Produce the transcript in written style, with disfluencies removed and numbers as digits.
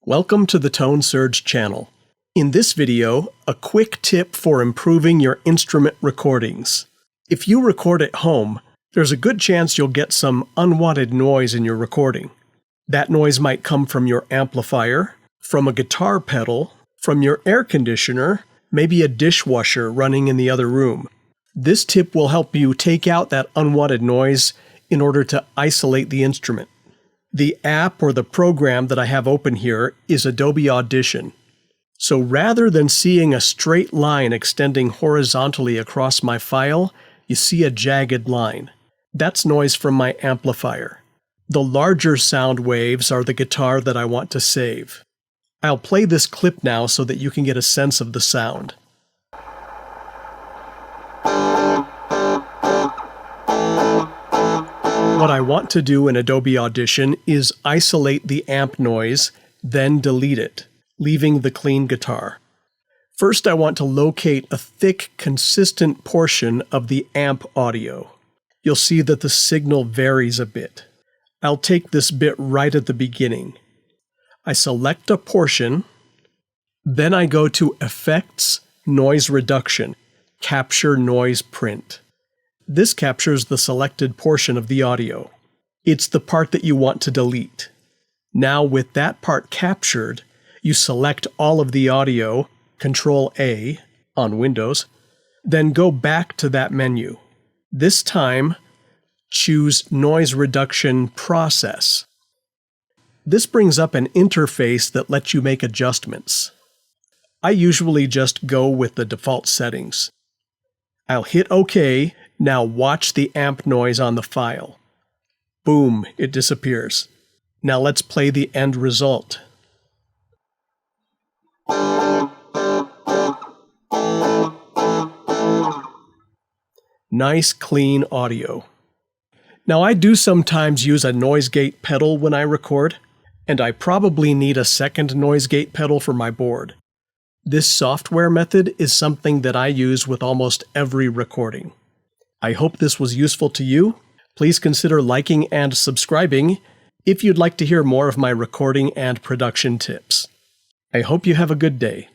Welcome to the Tone Surge channel. In this video, a quick tip for improving your instrument recordings. If you record at home, there's a good chance you'll get some unwanted noise in your recording. That noise might come from your amplifier, from a guitar pedal, from your air conditioner, maybe a dishwasher running in the other room. This tip will help you take out that unwanted noise in order to isolate the instrument. The app or the program that I have open here is Adobe Audition. So rather than seeing a straight line extending horizontally across my file, you see a jagged line. That's noise from my amplifier. The larger sound waves are the guitar that I want to save. I'll play this clip now so that you can get a sense of the sound. What I want to do in Adobe Audition is isolate the amp noise, then delete it, leaving the clean guitar. First, I want to locate a thick, consistent portion of the amp audio. You'll see that the signal varies a bit. I'll take this bit right at the beginning. I select a portion, then I go to Effects, Noise Reduction, Capture Noise Print. This captures the selected portion of the audio. It's the part that you want to delete. Now with that part captured, you select all of the audio, Control-A on Windows, then go back to that menu. This time, choose Noise Reduction Process. This brings up an interface that lets you make adjustments. I usually just go with the default settings. I'll hit OK. Now watch the amp noise on the file. Boom, it disappears. Now let's play the end result. Nice, clean audio. Now I do sometimes use a noise gate pedal when I record, and I probably need a second noise gate pedal for my board. This software method is something that I use with almost every recording. I hope this was useful to you. Please consider liking and subscribing if you'd like to hear more of my recording and production tips. I hope you have a good day.